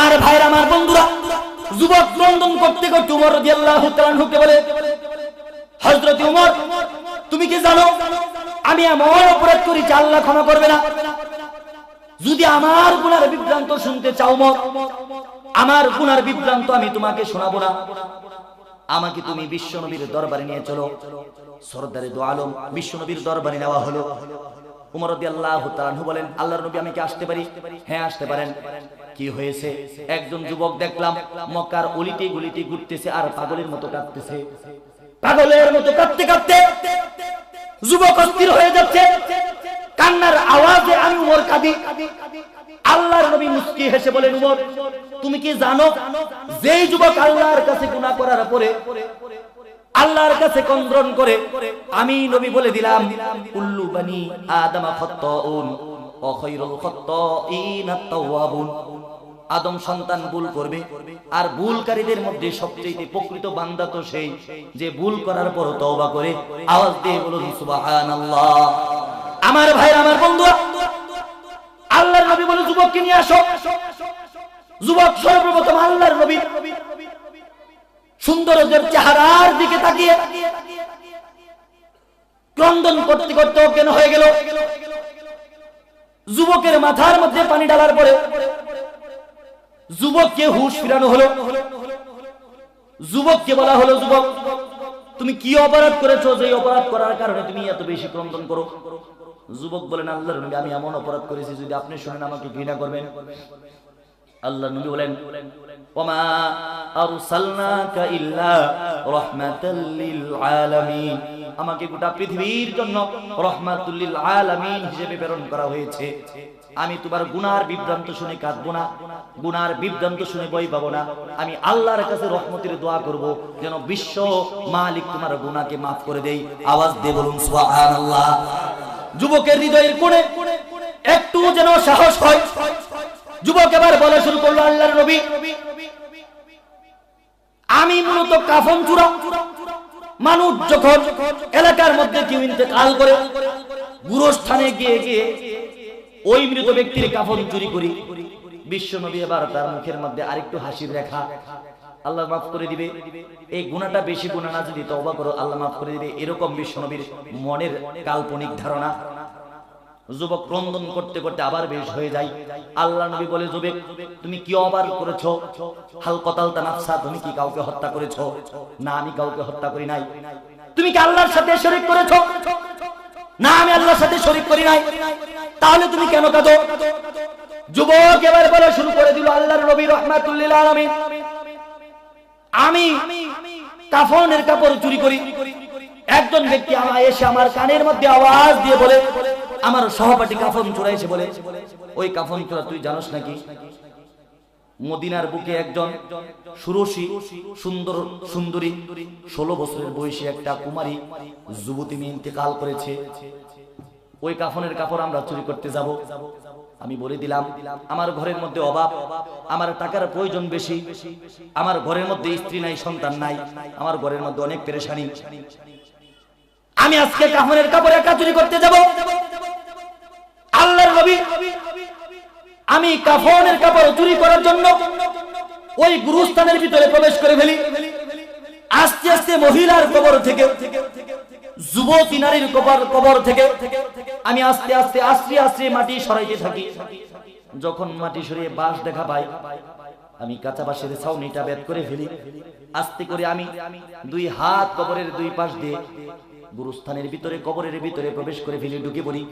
আমার ভাইরা, আমার বন্ধুরা, যুবক ক্রন্দন করতে করতে উমর রাদিয়াল্লাহু তাআলা আনহুকে বলে, হযরত উমর, তুমি কি জানো আমি এমন অপরাধ করেছি আল্লাহ ক্ষমা করবে না? যদি আমার গুনার বিভ্রান্ত শুনতে চাও উমর, আমার গুনার বিভ্রান্ত আমি তোমাকে শোনাবো না, আমাকে তুমি বিশ্বনবীর দরবারে নিয়ে চলো। সরদারে দো আলম বিশ্বনবীর দরবারে নেওয়া হলো। উমর রাদিয়াল্লাহু তাআলা আনহু বলেন, আল্লাহর নবী, আমি কি আসতে পারি? হ্যাঁ, আসতে পারেন। কি হয়েছে? একজন যুবক দেখলাম মক্কার অলিতে গলিতে ঘুরতেছে আর পাগলের মতো কাঁদতেছে। পাগলের মতো কাঁদতে কাঁদতে যুবক অস্থির হয়ে যাচ্ছে, কান্নার আওয়াজে আমি উমর কাঁদি। আল্লাহর নবী মুস্কি হেসে বলেন, উমর, তুমি কি জানো যেই যুবক আল্লাহর কাছে গুনাহ করার পরে আল্লাহর কাছে ক্রন্দন করে, আমি নবী বলে দিলাম, কুল্লু বানি আদম খাত্তাউন ওয়া খায়রুল খাত্তাইনা আত-তাওয়াবুন, আদম সন্তান ভুল করবে, আর ভুলকারীদের মধ্যে সবচেয়ে প্রকৃত বান্দা তো সেই যে ভুল করার পর তওবা করে। আওয়াজ দিয়ে বলুন সুবহানাল্লাহ। আমার ভাই, আমার বন্ধুরা, আল্লাহর নবী বলে, যুবককে নিয়ে আসো। যুবক সর্বপ্রথম আল্লাহর নবী সৌন্দর্যের চেহারার দিকে তাকিয়ে ক্রন্দন করতে করতে অজ্ঞান হয়ে গেল। যুবকের মাথার মধ্যে পানি ঢালার পরে যুবককে হুঁশ ফিরানো হলো। যুবককে বলা হলো, যুবক, তুমি কি অপরাধ করেছো যে অপরাধ করার কারণে তুমি এত বেশি ক্রন্দন করো? যুবক বলেন, আল্লাহর নবী, আমি এমন অপরাধ করেছি যদি আপনি শুনেন আমাকে ঘৃণা করবেন। আল্লাহর নবী বলেন, ওমা আরসালনাকা ইল্লা রাহমাতাল লিল আলামিন, আমাকে গোটা পৃথিবীর জন্য রাহমাতুল লিল আলামিন হিসেবে প্রেরণ করা হয়েছে। আমি তোমার গুনার বিভ্রান্ত শুনে কাঁদবো না, গুনার বিভ্রান্ত শুনে ভয় পাবো না। আমি আল্লাহর কাছে রহমতের দোয়া করব যেন বিশ্ব মালিক তোমার গুনাহকে maaf করে দেই। আওয়াজ দিয়ে বলুন সুবহানাল্লাহ। যুবকের হৃদয়ের কোণে একটু যেন সাহস হয়। যুবক এবার বলা শুরু করলো, আল্লাহর নবী, আমি মূলত কাফন চুরা। মানুষ যখন এলাকার মধ্যে কেউ ইন্তেকাল করে, গুরুস্থানে গিয়ে গিয়ে ওই মৃত ব্যক্তির কাফন চুরি করি। বিশ্ব নবী এবার তার মুখের মধ্যে আরেকটু হাসির রেখা, আল্লাহ মাফ করে দিবে, এই গুনাহটা বেশি গুনাহ না, যদি তওবা করো আল্লাহ মাফ করে দিবে, এরকম বিশ্ব নবীর মনের কাল্পনিক ধারণা। যুবক ক্রন্দন করতে করতে আবার বেশ হয়ে যায়। আল্লাহ নবী বলে, যুবক, তুমি কি অপরাধ করেছো? হাল কতালতা নাফসা, তুমি কি কাউকে হত্যা করেছো? না, আমি কাউকে হত্যা করি নাই। তুমি কি আল্লাহর সাথে শরীক করেছো? না, আমি আল্লাহর সাথে শরীক করি নাই। তাহলে তুমি কেন কাঁদো? যুবক এবার বলা শুরু করে দিল, আল্লাহর নবী রাহমাতুল লিল আলামিন, আমি কাফনের কাপড় চুরি করি। একজন ব্যক্তি আমায় এসে আমার কানের মধ্যে আওয়াজ দিয়ে বলে, আমার সহপাঠী কাফন চুরাইছে বলে। ওই কাফন চোরা তুই জানোস নাকি? মদিনার বুকে একজন সুরসী সুন্দর সুন্দরী 16 বছরের বয়সী একটা কুমারী যুবতী মেয়ে ইন্তেকাল করেছে। ওই কাফনের কাপড় আমরা চুরি করতে যাব। আমি বলে দিলাম, আমার ঘরের মধ্যে অভাব, আমার টাকার প্রয়োজন বেশি, আমার ঘরের মধ্যে স্ত্রী নাই, সন্তান নাই, আমার ঘরের মধ্যে অনেক পেরেশানি, আমি আজকে কাফনের কাপড় একা চুরি করতে যাব। আল্লাহর নবী, আমি কাফনের কাপড় চুরি করার জন্য ওই গুরুস্থানের ভিতরে প্রবেশ করে ফেলি। আস্তে আস্তে মহিলার কবর থেকে, যুবতী নারীর কবর থেকে আমি আস্তে আস্তে আশ্রে আশ্রে মাটি সরাইতে থাকি। যখন মাটি সরিয়ে বাঁশ দেখা পাই, আমি কাঁচা বাঁশের ছাউনিটা বেদ করে ফেলি। আস্তে করে আমি দুই হাত কবরের দুই পাশ দিয়ে গুরুস্থানের ভিতরে, কবরের ভিতরে প্রবেশ করে ফেলি, ঢুকে পড়ি।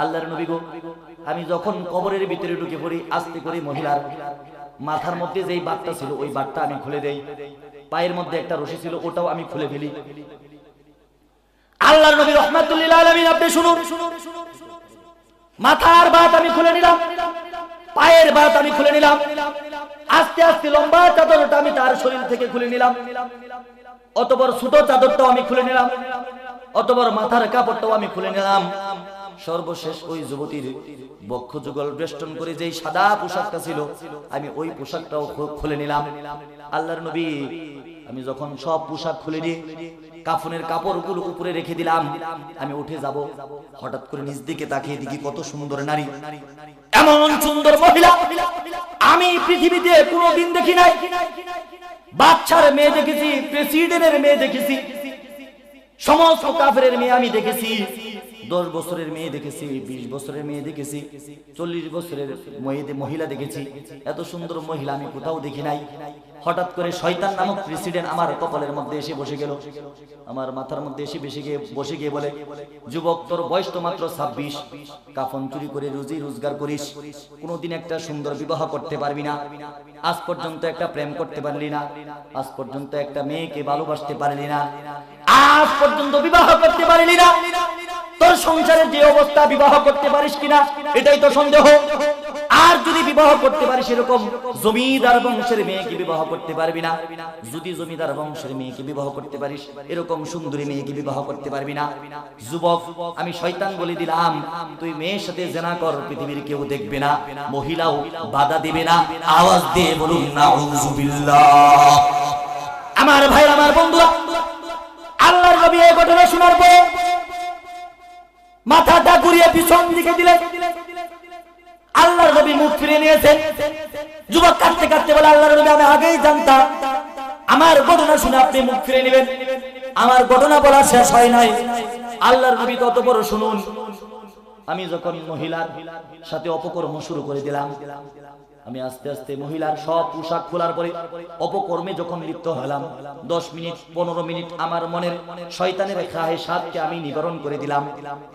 আল্লাহর নবী গো, আমি যখন কবরের ভিতরে ঢুকে পড়ি, আস্তে করে মহিলার মাথার মধ্যে যেই বাটটা ছিল ওই বাটটা আমি খুলে দেই। পায়ের মধ্যে একটা রশি ছিল, ওটাও আমি খুলে ফেলি। আল্লাহর নবী রাহমাতুল লিল আলামিন, আপনি শুনুন, মাথার বাট আমি খুলে নিলাম, পায়ের বাট আমি খুলে নিলাম, আস্তে আস্তে লম্বা চাদরটা আমি তার শরীর থেকে খুলে নিলাম, অতঃপর ছোট চাদরটাও আমি খুলে নিলাম, অতঃপর মাথার কাপড়টাও আমি খুলে নিলাম। সর্বশেষ ওই যুবতীর বক্ষ যুগল বেষ্টন করে যেই সাদা পোশাকটা ছিল, আমি ওই পোশাকটাও খুলে নিলাম। আল্লাহর নবী, আমি যখন সব পোশাক খুলে নিয়ে কাফনের কাপড়গুলো উপরে রেখে দিলাম, আমি উঠে যাব, হঠাৎ করে নিজ দিকে তাকিয়ে দেখি কত সুন্দর নারী, এমন সুন্দর মহিলা আমি আমি পৃথিবীতে কোনোদিন দেখি নাই বাচ্চার মেয়ে দেখেছি, প্রেসিডেন্টের মেয়ে দেখেছি, সমস্ত কাফেরের মেয়ে আমি দেখেছি। 10 বছরের মেয়ে দেখেছি, 20 বছরের মেয়ে দেখেছি, 40 বছরের মহিলা দেখেছি। এত সুন্দর মহিলা আমি কোথাও দেখি নাই। হঠাৎ করে শয়তান নামক প্রেসিডেন্ট আমার কপালের মধ্যে এসে বসে গেল, আমার মাথার মধ্যে এসে বসে গিয়ে বলে, যুবক তোর বয়স তো মাত্র 26, কাফন চুরি করে রুজি রোজগার করিস, কোনোদিন একটা সুন্দর বিবাহ করতে পারবি না, আজ পর্যন্ত একটা প্রেম করতে পারলি না, আজ পর্যন্ত একটা মেয়েকে ভালোবাসতে পারলি না, আজ পর্যন্ত বিবাহ করতে পারলি না, তোর সংসারের যে অবস্থা বিবাহ করতে পারিস কিনা এটাই তো সন্দেহ। আর যদি বিবাহ করতে পারিস এরকম জমিদার বংশের মেয়েকে বিবাহ করতে পারবি না, যদি জমিদার বংশের মেয়েকে বিবাহ করতে পারিস এরকম সুন্দরী মেয়েকে বিবাহ করতে পারবি না। যুবক আমি শয়তান বলে দিলাম, তুই মেয়ের সাথে জেনা কর, পৃথিবীর কেউ দেখবে না, মহিলাও বাধা দিবে না। আওয়াজ দিয়ে বলুন নাউযুবিল্লাহ। আমার ভাই আমার বন্ধুরা, আল্লাহর নবী এই ঘটনা শোনার পরে মাথাটা ঘুরিয়ে পিছন দিকে দিলেন। আল্লাহর নবী মুখ ফিরে নিয়েছেন। যুবক কাঁদতে কাঁদতে বলে, আল্লাহর নবী আমি আগেই জানতাম আমার ঘটনা শুনে আপনি মুখ ফিরে নেবেন। আমার ঘটনা বলা শেষ হয় নাই। আল্লাহর নবী তত বড় শুনুন, আমি যখন মহিলার সাথে অপকর্ম শুরু করে দিলাম, আমি আস্তে আস্তে মহিলার সব পোশাক খোলার পরে অপকর্মে যখন লিপ্ত হলাম, 10 মিনিট 15 মিনিট আমার মনের শয়তানের খাহেসাতকে আমি নিবারণ করে দিলাম।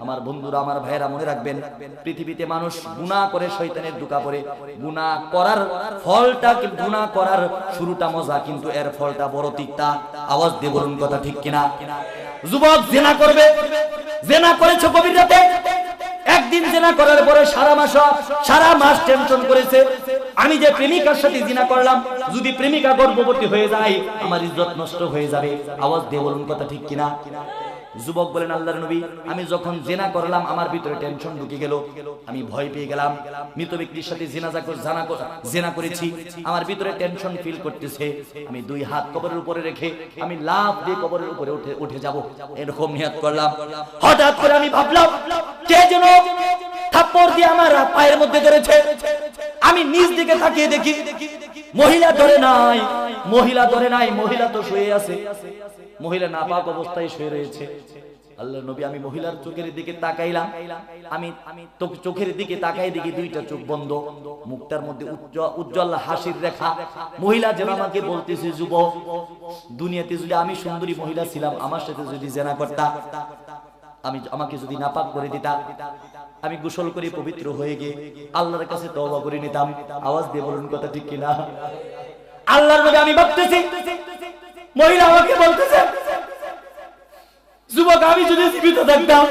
আমার বন্ধুরা আমার ভাইয়েরা মনে রাখবেন, পৃথিবীতে মানুষ গুনাহ করে শয়তানের ধোঁকা পড়ে। গুনাহ করার ফলটা, গুনাহ করার শুরুটা মজা, কিন্তু এর ফলটা বড় তিক্তা। আওয়াজ দিয়ে বলুন কথা ঠিক কিনা। যুবক জিনা করবে, জিনা করেছে গভীর রাতে, একদিন জিনা করার পরে সারা মাস টেনশন করেছে, আমি যে প্রেমিকার সাথে জিনা করলাম, যদি প্রেমিকা গর্ভবতী হয়ে যায় আমার ইজ্জত নষ্ট হয়ে যাবে। আওয়াজ দিয়ে বলুন কথা ঠিক কিনা। যুবক বলেন, আল্লাহর নবী আমি যখন জিনা করলাম আমার ভিতরে টেনশন ঢুকে গেল, আমি ভয় পেয়ে গেলাম। মৃত ব্যক্তির সাথে জিনা করেছি, আমার ভিতরে টেনশন ফিল করতেছে। আমি 2 হাত কবরের উপরে রেখে আমি লাফ দিয়ে কবরের উপরে উঠে যাব, এরকম নিয়ত করলাম। হঠাৎ করে আমি ভাবলাম কে যেন থাপ্পড় দিয়ে আমার পায়ের মধ্যে ধরেছে। আমি নিচ দিকে তাকিয়ে দেখি মহিলা ধরে নাই, মহিলা তো শুয়ে আছে, মহিলা নাপাক অবস্থায় শুয়ে রয়েছে। আল্লাহর নবী আমি মহিলার চোখের দিকে তাকাইলাম, আমি চোখের দিকে তাকাই দেখি 2টা চোখ বন্ধ, মুখটার মধ্যে উজ্জ্বল হাসির রেখা। মহিলা যেন আমাকে বলতেছে, যুবক দুনিয়াতে যদি আমি সুন্দরী মহিলা ছিলাম, আমার সাথে যদি জিনা করতা, আমাকে যদি নাপাক করে দিতা, আমি গোসল করে পবিত্র হয়ে গিয়ে আল্লাহর কাছে তওবা করে নিতাম। আওয়াজ দিয়ে বলুন কথা ঠিক কিনা। আল্লাহর নবী আমি ভাবতেছি, মহিলা আমাকে বলতেছে, যুবক আমি যদি জীবিত থাকতাম,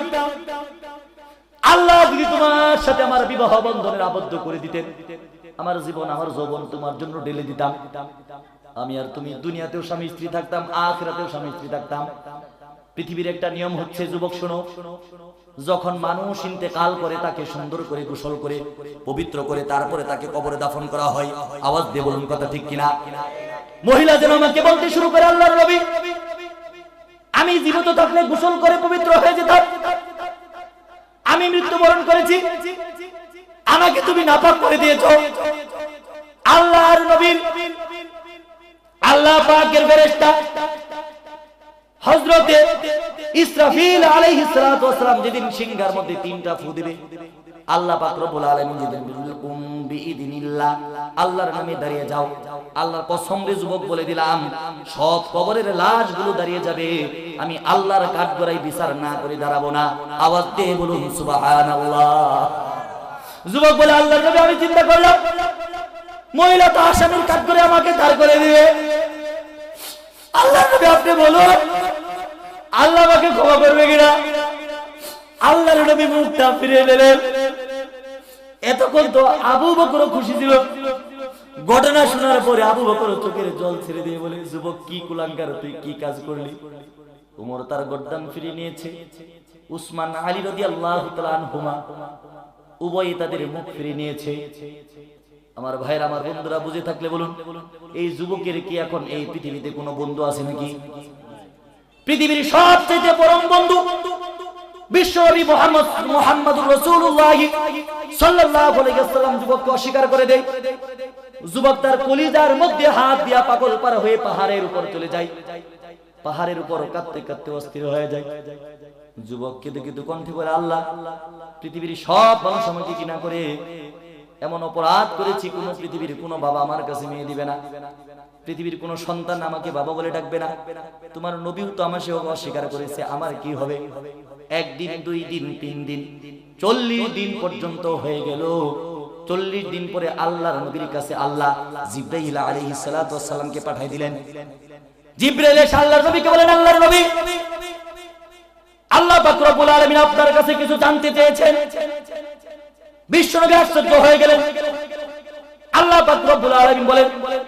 আল্লাহ যদি তোমার সাথে আমার বিবাহ বন্ধনের আবদ্ধ করে দিতেন, আমার জীবন আমার যৌবন তোমার জন্য ঢেলে দিতাম, আমি আর তুমি দুনিয়াতেও স্বামী স্ত্রী থাকতাম, আখিরাতেও স্বামী স্ত্রী থাকতাম। পৃথিবীর একটা নিয়ম হচ্ছে, যুবক শোনো, যখন মানুষ ইন্তেকাল করে তাকে সুন্দর করে গোসল করে পবিত্র করে তারপরে তাকে কবরে দাফন করা হয়। আওয়াজ দিয়ে বলুন কথা ঠিক কিনা। মহিলা যেন আমাকে বলতে শুরু করে, আল্লাহর নবী আমি জীবিত থাকলে গোসল করে পবিত্র হয়ে যেতাম, আমি মৃত্যুবরণ করেছি, আমাকে তুমি নাপাক করে দিয়েছো। আল্লাহর নবীর আল্লাহ পাকের ফেরেশতা হযরতে ইসরাফিল আলাইহিস সালাতু ওয়াস সালাম যেদিন সিংহার মধ্যে 3টা ফু দিবে, আল্লাহ পাক রব্বুল আলামিন যেদিন বিলকুম বিইذنিল্লাহ আল্লাহর নামে দাঁড়িয়ে যাও, আল্লাহর কসম রে যুবক বলে দিলাম সব কবরের লাশগুলো দাঁড়িয়ে যাবে, আমি আল্লাহর কাঠগড়ায় বিচার না করে দাঁড়াবো না। আওয়াজ দিয়ে বলুন সুবহানাল্লাহ। যুবক বলে, আল্লাহর নবী আমি চিন্তা করলাম মহিলা তো আসামির কাঠগড়ায় আমাকে দাঁড় করে দিবে, আল্লাহর নবী আপনি বলুন আল্লাহ আমাকে ক্ষমা করবে কিনা। আল্লাহর নবী মুখটা ফিরে নিলেন। এতক্ষণ তো আবু বকর খুশি ছিল, ঘটনা শোনার পরে আবু বকর চোখের জল ছেড়ে দিয়ে বলে, যুবক কি কুলাঙ্গার, তুই কি কাজ করলি। উমর তার গর্দান ফিরিয়ে নিয়েছে, উসমান আলী রাদিয়াল্লাহু তাআলা আনহুমা উভয় তাদের মুখ ফিরিয়ে নিয়েছে। আমার ভাইরা আমার বন্ধুরা বুঝে থাকলে বলুন, এই যুবকের কি এখন এই পৃথিবীতে কোনো বন্ধু আছে নাকি? পৃথিবীর সবচেয়ে পরম বন্ধু বিশ্বনবী মুহাম্মদুর রাসূলুল্লাহ সাল্লাল্লাহু আলাইহি ওয়াসাল্লাম যুবককে অস্বীকার করে দেয়। যুবক তার কলিজার মধ্যে হাত দিয়া পাগল পারা হয়ে পাহাড়ের উপর চলে যায়, পাহাড়ের উপর কাঁদতে কাঁদতে অস্থির হয়ে যায়। যুবক কেঁদে কেঁদে কণ্ঠে বলে, আল্লাহ, পৃথিবীর সব মানুষ আমাকে ঘৃণা করে, এমন অপরাধ করেছি কোন পৃথিবীর কোন বাবা আমার কাছে মেয়ে দিবে না, পৃথিবীর কোন সন্তান আমাকে বাবা বলে ডাকবে না, তোমার নবীও তো আমার সে অস্বীকার করেছে, আমার কি হবে? একদিন, 2 দিন, 3 দিন, 40 দিন পর্যন্ত হয়ে গেল। 40 দিন পরে আল্লাহর নবীর কাছে আল্লাহ জিবরাইল আলাইহিস সালাতু ওয়াস সালামকে পাঠিয়ে দিলেন। জিবরাইল এসে আল্লাহর নবীকে বলেন, আল্লাহর নবী, আল্লাহ পাক রব্বুল আলামিন আপনার কাছে কিছু জানতে চেয়েছেন। বিশ্বনবী আশ্চর্য হয়ে গেলেন। আল্লাহ পাক রব্বুল আলামিন বলেন,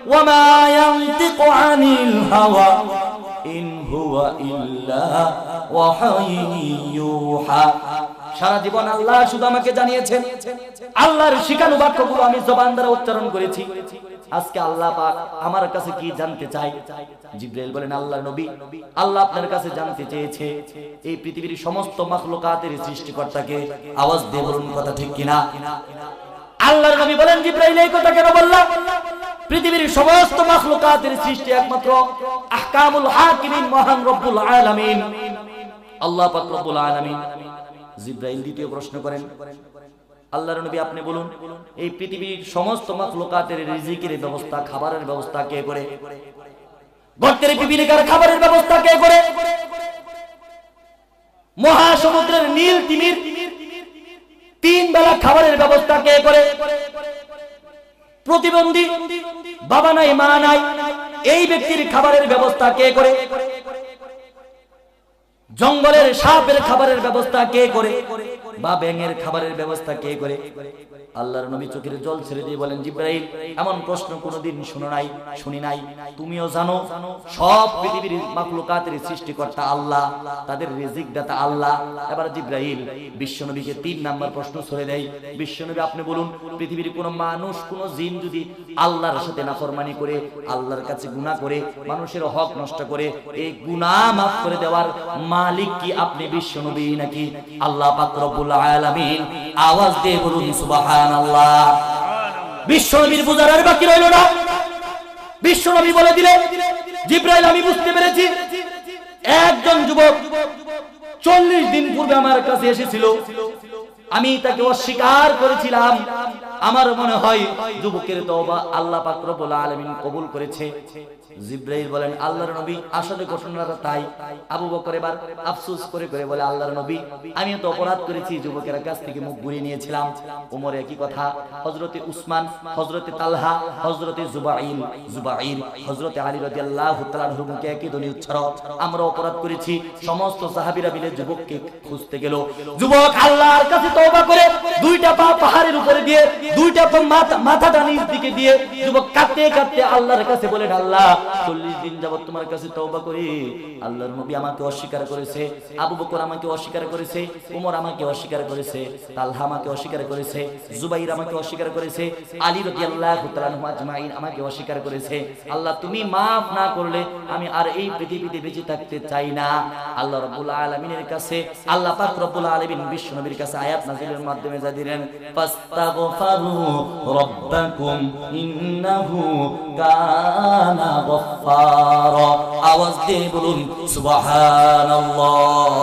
ওয়া মা ইয়ানতিকু আনিল হাওয়া ইন হুয়া ইল্লা ওয়াহায়ুন ইউহা। সারা জীবন আল্লাহ শুধু আমাকে জানিয়েছেন, আল্লাহর শিখানো বাক্যগুলো আমি জবান দ্বারা উচ্চারণ করেছি। আজকে আল্লাহ পাক আমার কাছে কি জানতে চাই? জিবরাইল বলেন, আল্লাহর নবী, আল্লাহ আপনার কাছে জানতে চেয়েছে এই পৃথিবীর সমস্ত মাখলুকাতের সৃষ্টিকর্তাকে। আওয়াজ দিয়ে বলুন কথা ঠিক কিনা? আল্লাহর নবী বলেন, জিবরাইল এই কথা কেন বললা? পৃথিবীর সমস্ত মাখলুকাতের সৃষ্টি একমাত্র আহকামুল হাকিমিন মহান রব্বুল আলামিন আল্লাহ পাক রব্বুল আলামিন। জিবরাইল দ্বিতীয় প্রশ্ন করেন, আল্লাহর নবী আপনি বলুন, এই পৃথিবীর সমস্ত মাখলুকাতের রিজিকের ব্যবস্থা, খাবারের ব্যবস্থা কে করে? গর্তের পিপিলিকার খাবারের ব্যবস্থা কে করে? মহাসমুদ্রের নীল তিমির 3 বেলা খাবারের ব্যবস্থা কে করে? প্রতিবন্ধী, বাবা নাই মা নাই, এই ব্যক্তির খাবারের ব্যবস্থা কে করে? জঙ্গলের সাপের খাবারের ব্যবস্থা কে করে? বা ব্যাঙের খাবারের ব্যবস্থা কে করে? আল্লাহর নবী চোখের জল ছেড়ে দিয়ে বলেন, জিবরাইল এমন প্রশ্ন কোনোদিন শুনি নাই। তুমিও জানো সব পৃথিবীর মাখলুকাতের সৃষ্টিকর্তা আল্লাহ, তাদের রিজিক দাতা আল্লাহ। এবার জিবরাইল বিশ্বনবীকে 3 নাম্বার প্রশ্ন ছড়ে দেয়, বিশ্বনবী আপনি বলুন, পৃথিবীর কোন মানুষ, কোন জিন যদি আল্লাহর সাথে নাফরমানি করে, আল্লাহর কাছে গুনাহ করে, মানুষের হক নষ্ট করে, এই গুনাহ মাফ করে দেওয়ার মালিক কি আপনি বিশ্বনবী নাকি আল্লাহ পাক রব্বুল আলামিন? আওয়াজ দিয়ে বলুন সুবহানাল্লাহ। বিশ্বনবীর বুঝার আর বাকি রইল না। বিশ্বনবী বলে দিলেন, জিবরাইল আমি বুঝতে পেরেছি, একজন যুবক 40 দিন পূর্বে আমার কাছে এসেছিল, আমি তাকে অস্বীকার করেছিলাম। আমার মনে হয় যুবকের তওবা আল্লাহ পাক রব্বুল আলামিন কবুল করেছে। জিবরাইল বলেন, আল্লাহর নবী আসলে ঘটনাটা তাই। আবু বকর এবার আফসোস করে করে বলে, আল্লাহর নবী আমি তো অপরাধ করেছি, যুবকের কাছ থেকে মুখ ঘুরিয়ে নিয়েছিলাম। ওমর একই কথা, হযরতে উসমান, হযরতে তালহা, হযরতে জুবাইর, হযরতে আলী রাদিয়াল্লাহু তাআলা আনহু মুখে একই ধ্বনি উচ্চারণ, আমরা অপরাধ করেছি। সমস্ত সাহাবীরা মিলে যুবককে খুঁজতে গেল। যুবক আল্লাহর কাছে তওবা করে 2টা পা পাহাড়ের উপরে দিয়ে, 2টা পা মাথাটা নিচ দিকে দিয়ে যুবক কাঁদতে কাঁদতে আল্লাহর কাছে বলেন, আল্লাহ 40 দিন যাবত তোমার কাছে তওবা করি, আল্লাহর নবী আমাকে অস্বীকার করেছে, আবু বকর আমাকে অস্বীকার করেছে, ওমর আমাকে অস্বীকার করেছে, তালহা আমাকে অস্বীকার করেছে, জুবাইর আমাকে অস্বীকার করেছে, আলী রাদিয়াল্লাহু তাআলা আনহু আজমাইন আমাকে অস্বীকার করেছে। আল্লাহ তুমি maaf না করলে আমি আর এই পৃথিবীতে বেঁচে থাকতে চাই না। আল্লাহ রাব্বুল আলামিনের কাছে আল্লাহ পাক রব্বুল আলামিন বিশ্ব নবীর কাছে আয়াত নাযিলের মাধ্যমে যা দিলেন, ফাস্তাগফিরু রাব্বাকুম ইন্নাহু কানা গফফারা। আওয়াজ দিয়ে বলুন সুবহানাল্লাহ।